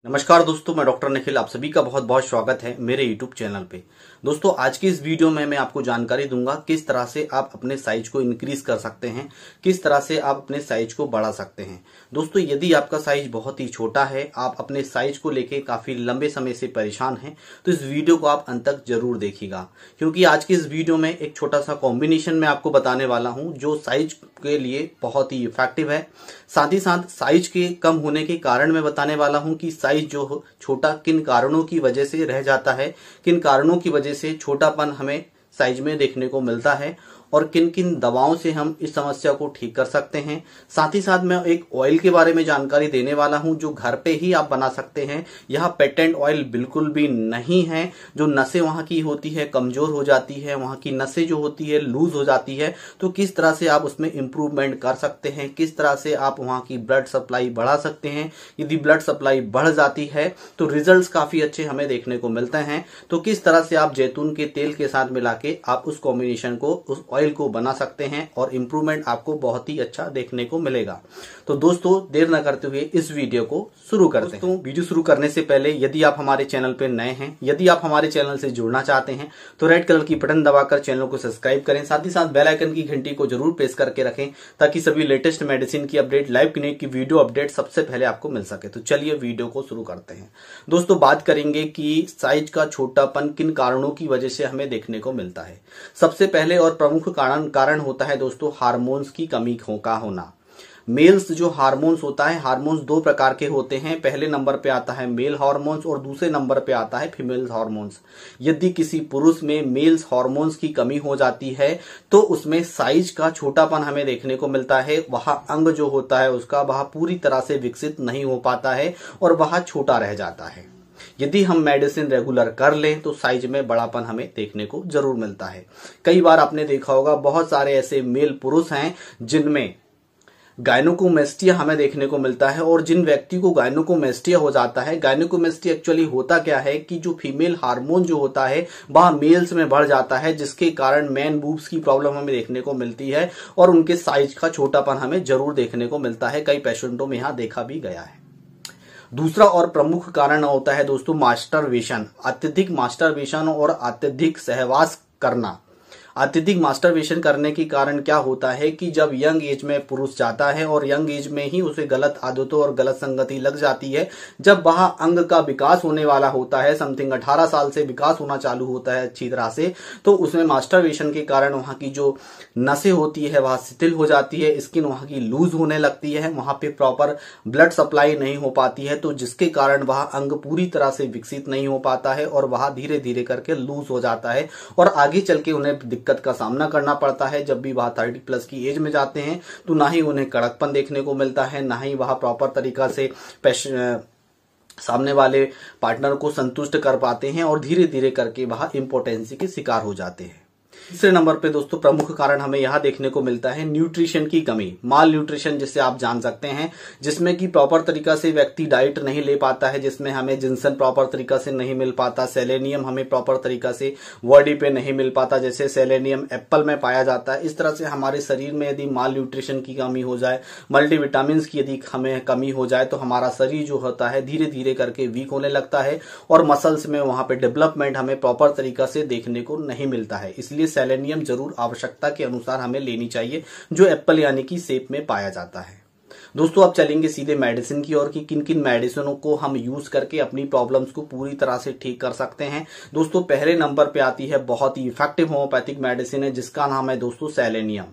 नमस्कार दोस्तों, मैं डॉक्टर निखिल। आप सभी का बहुत बहुत स्वागत है मेरे यूट्यूब चैनल पे। दोस्तों, आज की इस वीडियो में मैं आपको जानकारी दूंगा किस तरह से आप अपने साइज को इंक्रीज कर सकते हैं, किस तरह से आप अपने साइज को बढ़ा सकते हैं। दोस्तों, यदि आपका साइज बहुत ही छोटा है, आप अपने साइज को लेके काफी लंबे समय से परेशान हैं, तो इस वीडियो को आप अंत तक जरूर देखिएगा, क्योंकि आज की इस वीडियो में एक छोटा सा कॉम्बिनेशन मैं आपको बताने वाला हूं जो साइज के लिए बहुत ही इफेक्टिव है। साथ ही साथ साइज के कम होने के कारण मैं बताने वाला हूं कि साइज जो छोटा किन कारणों की वजह से रह जाता है, किन कारणों की वजह से छोटापन हमें साइज में देखने को मिलता है और किन किन दवाओं से हम इस समस्या को ठीक कर सकते हैं। साथ ही साथ मैं एक ऑयल के बारे में जानकारी देने वाला हूं जो घर पे ही आप बना सकते हैं। यह पेटेंट ऑयल बिल्कुल भी नहीं है। जो नसें वहां की होती है कमजोर हो जाती है, वहां की नसें जो होती है लूज हो जाती है, तो किस तरह से आप उसमें इंप्रूवमेंट कर सकते हैं, किस तरह से आप वहां की ब्लड सप्लाई बढ़ा सकते हैं। यदि ब्लड सप्लाई बढ़ जाती है तो रिजल्ट्स काफी अच्छे हमें देखने को मिलते हैं। तो किस तरह से आप जैतून के तेल के साथ मिला के आप उस कॉम्बिनेशन को, उस ऑयल को बना सकते हैं और इंप्रूवमेंट आपको बहुत ही अच्छा देखने को मिलेगा। तो दोस्तों, देर न करते हुए इस वीडियो को शुरू करते हैं। वीडियो शुरू करने से पहले यदि आप हमारे चैनल पर नए हैं, यदि आप हमारे चैनल से जुड़ना चाहते हैं तो रेड कलर की बटन दबाकर चैनल को सब्सक्राइब करें। साथ ही साथ बेल आइकन की घंटी को जरूर प्रेस करके रखें ताकि सभी लेटेस्ट मेडिसिन की अपडेट, लाइव क्लिनिक की वीडियो अपडेट सबसे पहले आपको मिल सके। तो चलिए वीडियो को शुरू करते हैं। दोस्तों, बात करेंगे कि साइज का छोटापन किन कारणों की वजह से हमें देखने को मिलता है। सबसे पहले और प्रमुख कारण होता है दोस्तों हार्मोन्स की कमी का होना। मेल्स जो हार्मोन्स होता है, हार्मोन्स दो प्रकार के होते हैं। पहले नंबर पे आता है मेल हार्मोन्स और दूसरे नंबर पे आता है फीमेल हार्मोन्स। यदि किसी पुरुष में मेल्स हार्मोन्स की कमी हो जाती है तो उसमें साइज का छोटापन हमें देखने को मिलता है। वह अंग जो होता है उसका वह पूरी तरह से विकसित नहीं हो पाता है और वह छोटा रह जाता है। यदि हम मेडिसिन रेगुलर कर लें तो साइज में बड़ापन हमें देखने को जरूर मिलता है। कई बार आपने देखा होगा बहुत सारे ऐसे मेल पुरुष हैं जिनमें गायनोकोमेस्टिया हमें देखने को मिलता है। और जिन व्यक्ति को गायनोकोमेस्टिया हो जाता है, गायनोकोमेस्टिया एक्चुअली होता क्या है कि जो फीमेल हार्मोन जो होता है वह मेल्स में बढ़ जाता है, जिसके कारण मैन बूब्स की प्रॉब्लम हमें देखने को मिलती है और उनके साइज का छोटापन हमें जरूर देखने को मिलता है। कई पेशेंटों में यहां देखा भी गया है। दूसरा और प्रमुख कारण होता है दोस्तों मास्टरबेशन। अत्यधिक मास्टरबेशन और अत्यधिक सहवास करना। अत्यधिक मास्टरबेशन करने के कारण क्या होता है कि जब यंग एज में पुरुष जाता है और यंग एज में ही उसे गलत आदतों और गलत संगति लग जाती है, जब वह अंग का विकास होने वाला होता है, समथिंग 18 साल से विकास होना चालू होता है अच्छी तरह से, तो उसमें मास्टरबेशन के कारण वहां की जो नसें होती है वह शिथिल हो जाती है, स्किन वहां की लूज होने लगती है, वहां पे प्रॉपर ब्लड सप्लाई नहीं हो पाती है, तो जिसके कारण वह अंग पूरी तरह से विकसित नहीं हो पाता है और वह धीरे धीरे करके लूज हो जाता है और आगे चल के उन्हें दिक्कत का सामना करना पड़ता है। जब भी वह 30+ की एज में जाते हैं तो ना ही उन्हें कड़कपन देखने को मिलता है, ना ही वह प्रॉपर तरीका से सामने वाले पार्टनर को संतुष्ट कर पाते हैं और धीरे धीरे करके वह इम्पोर्टेंसी के शिकार हो जाते हैं। तीसरे नंबर पे दोस्तों प्रमुख कारण हमें यहां देखने को मिलता है न्यूट्रिशन की कमी, माल न्यूट्रिशन जिसे आप जान सकते हैं, जिसमें कि प्रॉपर तरीका से व्यक्ति डाइट नहीं ले पाता है, जिसमें हमें जिंसन प्रॉपर तरीका से नहीं मिल पाता, सेलेनियम हमें प्रॉपर तरीका से बॉडी पे नहीं मिल पाता जैसे सेलेनियम एप्पल में पाया जाता है। इस तरह से हमारे शरीर में यदि माल न्यूट्रिशन की कमी हो जाए, मल्टीविटामिन की यदि हमें कमी हो जाए तो हमारा शरीर जो होता है धीरे धीरे करके वीक होने लगता है और मसल्स में वहां पे डेवलपमेंट हमें प्रॉपर तरीका से देखने को नहीं मिलता है। इसलिए सेलेनियम जरूर आवश्यकता के अनुसार हमें लेनी चाहिए, जो एप्पल यानी कि सेब में पाया जाता है। दोस्तों, अब चलेंगे सीधे मेडिसिन की ओर कि किन किन मेडिसिनों को हम यूज करके अपनी प्रॉब्लम्स को पूरी तरह से ठीक कर सकते हैं। दोस्तों, पहले नंबर पे आती है बहुत ही इफेक्टिव होम्योपैथिक मेडिसिन है जिसका नाम है दोस्तों सेलेनियम।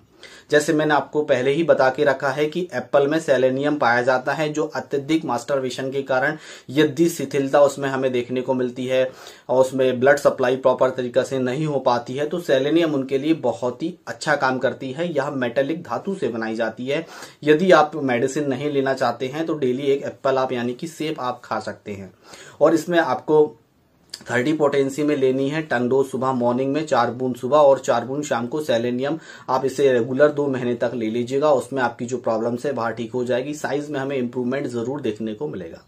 जैसे मैंने आपको पहले ही बता के रखा है कि एप्पल में सेलेनियम पाया जाता है, जो अत्यधिक मास्टरबेशन के कारण यदि शिथिलता उसमें हमें देखने को मिलती है और उसमें ब्लड सप्लाई प्रॉपर तरीका से नहीं हो पाती है, तो सेलेनियम उनके लिए बहुत ही अच्छा काम करती है। यह मेटेलिक धातु से बनाई जाती है। यदि आप मेडिसिन नहीं लेना चाहते हैं तो डेली एक एप्पल आप यानी कि सेब आप खा सकते हैं और इसमें आपको 30 पोटेंसी में लेनी है। टंग डोज सुबह मॉर्निंग में 4 बूंद सुबह और 4 बूंद शाम को सेलेनियम। आप इसे रेगुलर 2 महीने तक ले लीजिएगा, उसमें आपकी जो प्रॉब्लम्स है वह ठीक हो जाएगी। साइज में हमें इंप्रूवमेंट जरूर देखने को मिलेगा।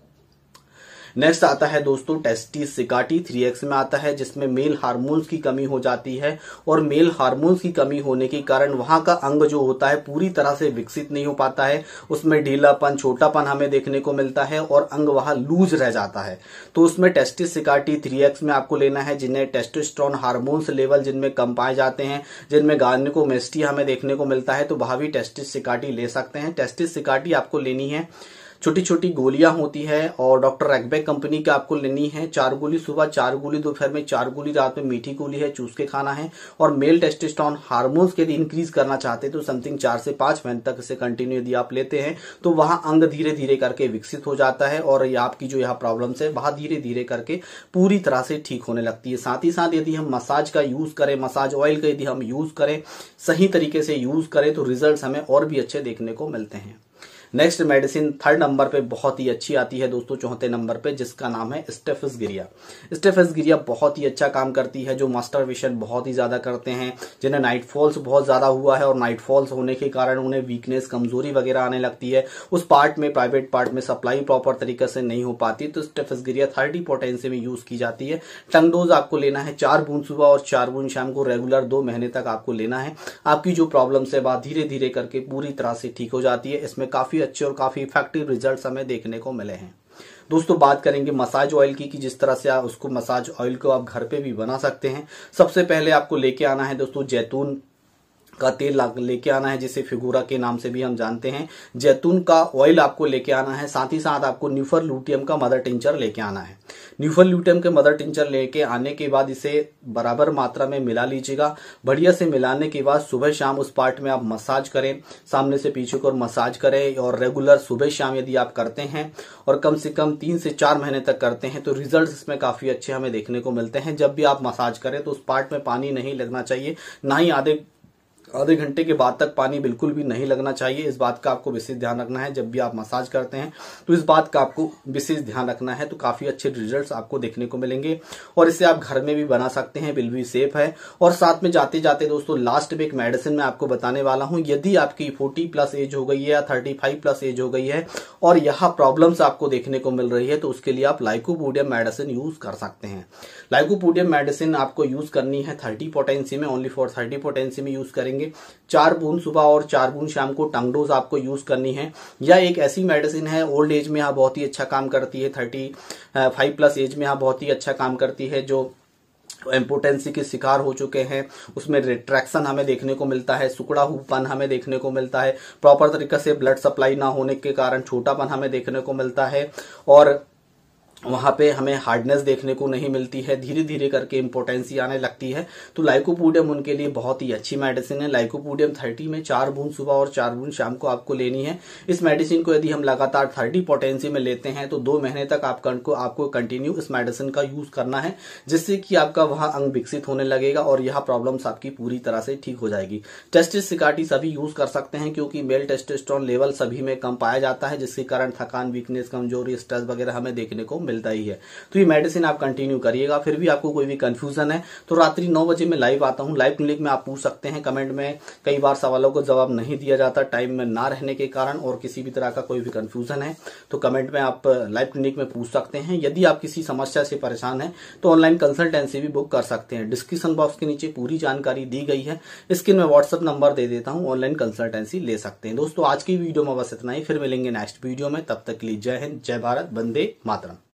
नेक्स्ट आता है दोस्तों टेस्टिस सिकाटी 3x में आता है, जिसमें मेल हार्मोन्स की कमी हो जाती है और मेल हार्मोन्स की कमी होने के कारण वहां का अंग जो होता है पूरी तरह से विकसित नहीं हो पाता है, उसमें ढीलापन छोटापन हमें देखने को मिलता है और अंग वहां लूज रह जाता है। तो उसमें टेस्टिस सिकाटी 3x में आपको लेना है, जिन्हें टेस्टोस्टेरोन हार्मोन्स लेवल जिनमें कम पाए जाते हैं, जिनमें गायनेकोमेस्टिया हमें देखने को मिलता है, तो वहां भी टेस्टिस सिकाटी ले सकते हैं। टेस्टिस सिकाटी आपको लेनी है, छोटी छोटी गोलियां होती है और डॉक्टर रैकबैक कंपनी की आपको लेनी है। 4 गोली सुबह, 4 गोली दोपहर में, 4 गोली रात में, मीठी गोली है, चूस के खाना है। और मेल टेस्टोस्टेरोन हार्मोन्स के लिए इंक्रीज करना चाहते हैं तो समथिंग 4 से 5 महीने तक इसे कंटिन्यू यदि आप लेते हैं तो वहां अंग धीरे धीरे करके विकसित हो जाता है और ये आपकी जो यह प्रॉब्लम्स है वहां धीरे धीरे करके पूरी तरह से ठीक होने लगती है। साथ ही साथ यदि हम मसाज का यूज करें, मसाज ऑयल का यदि हम यूज करें, सही तरीके से यूज करें तो रिजल्ट हमें और भी अच्छे देखने को मिलते हैं। नेक्स्ट मेडिसिन 3rd नंबर पे बहुत ही अच्छी आती है दोस्तों, 4थे नंबर पे, जिसका नाम है स्टेफिस गिरिया। स्टेफिस गिरिया बहुत ही अच्छा काम करती है, जो मास्टरबेशन बहुत ही ज्यादा करते हैं, जिन्हें नाइट फॉल्स बहुत ज्यादा हुआ है और नाइट फॉल्स होने के कारण उन्हें वीकनेस कमजोरी वगैरह आने लगती है, उस पार्ट में प्राइवेट पार्ट में सप्लाई प्रॉपर तरीके से नहीं हो पाती, तो स्टेफिस गिरिया 30 पोटेंसी में यूज की जाती है। टंग डोज आपको लेना है 4 बूंद सुबह और 4 बूंद शाम को, रेगुलर 2 महीने तक आपको लेना है। आपकी जो प्रॉब्लम्स है वह धीरे धीरे करके पूरी तरह से ठीक हो जाती है। इसमें काफी अच्छे और काफी इफेक्टिव रिजल्ट्स हमें देखने को मिले हैं। दोस्तों बात करेंगे मसाज ऑयल की कि जिस तरह से आप उसको मसाज ऑयल को आप घर पे भी बना सकते हैं। सबसे पहले आपको लेके आना है दोस्तों जैतून का तेल लेके आना है, जिसे फिगूरा के नाम से भी हम जानते हैं। जैतून का ऑयल आपको लेके आना है, साथ ही साथ आपको न्यूफर लूटियम का मदर टिंचर लेके आना है। न्यूफर लूटियम के मदर टिंचर लेके आने के बाद इसे बराबर मात्रा में मिला लीजिएगा। बढ़िया से मिलाने के बाद सुबह शाम उस पार्ट में आप मसाज करें, सामने से पीछे को मसाज करें और रेगुलर सुबह शाम यदि आप करते हैं और कम से कम 3 से 4 महीने तक करते हैं तो रिजल्ट इसमें काफी अच्छे हमें देखने को मिलते हैं। जब भी आप मसाज करें तो उस पार्ट में पानी नहीं लगना चाहिए, ना ही आधे घंटे के बाद तक पानी बिल्कुल भी नहीं लगना चाहिए। इस बात का आपको विशेष ध्यान रखना है। जब भी आप मसाज करते हैं तो इस बात का आपको विशेष ध्यान रखना है, तो काफी अच्छे रिजल्ट्स आपको देखने को मिलेंगे और इसे आप घर में भी बना सकते हैं, बिल्कुल भी सेफ है। और साथ में जाते जाते दोस्तों लास्ट में एक मेडिसिन मैं आपको बताने वाला हूं। यदि आपकी 40+ एज हो गई है या 35+ एज हो गई है और यह प्रॉब्लम्स आपको देखने को मिल रही है तो उसके लिए आप लाइकोपोडियम मेडिसिन यूज कर सकते हैं। लाइकोपोडियम मेडिसिन आपको यूज करनी है 30 पोटेंसी में, ओनली फॉर 30 पोटेंसी में यूज करेंगे। 4 बूंद सुबह और 4 बूंद शाम को टंग डोज आपको यूज करनी है। यह एक ऐसी मेडिसिन है ओल्ड एज में यहाँ बहुत ही अच्छा काम करती है, 35+ एज में यहाँ बहुत ही अच्छा काम करती है। जो इम्पोर्टेंसी के शिकार हो चुके हैं उसमें रिट्रैक्शन हमें देखने को मिलता है, सुकड़ा हुपन हमें देखने को मिलता है, प्रॉपर तरीके से ब्लड सप्लाई ना होने के कारण छोटापन हमें देखने को मिलता है और वहां पे हमें हार्डनेस देखने को नहीं मिलती है, धीरे धीरे करके इम्पोर्टेंसी आने लगती है। तो लाइकोपोडियम उनके लिए बहुत ही अच्छी मेडिसिन है। लाइकोपोडियम 30 में 4 बूंद सुबह और 4 बूंद शाम को आपको लेनी है। इस मेडिसिन को यदि हम लगातार 30 पोटेंसी में लेते हैं तो 2 महीने तक आपको कंटिन्यू इस मेडिसिन का यूज करना है, जिससे कि आपका वहां अंग विकसित होने लगेगा और यह प्रॉब्लम्स आपकी पूरी तरह से ठीक हो जाएगी। टेस्टिस सिकाटी सभी यूज कर सकते हैं क्योंकि मेल टेस्टोस्टेरोन लेवल सभी में कम पाया जाता है, जिसके कारण थकान, वीकनेस, कमजोरी, स्ट्रेस वगैरह हमें देखने को मिलता ही है। तो ये मेडिसिन आप कंटिन्यू करिएगा। फिर भी आपको कोई भी कंफ्यूजन है तो रात्रि 9 बजे मैं लाइव आता हूं। लाइव क्लिनिक में आप पूछ सकते हैं, कमेंट में कई बार सवालों को जवाब नहीं दिया जाता टाइम में ना रहने के कारण, और किसी भी तरह का कोई भी कंफ्यूजन है तो कमेंट में आप लाइव क्लिनिक में पूछ सकते हैं। यदि आप किसी समस्या से परेशान है तो ऑनलाइन कंसल्टेंसी भी बुक कर सकते हैं। डिस्क्रिप्शन बॉक्स के नीचे पूरी जानकारी दी गई है, इसके मैं व्हाट्सएप नंबर दे देता हूं, ऑनलाइन कंसल्टेंसी ले सकते हैं। दोस्तों आज की वीडियो में बस इतना ही, फिर मिलेंगे नेक्स्ट वीडियो में। तब तक के लिए जय हिंद, जय भारत, वंदे मातरम।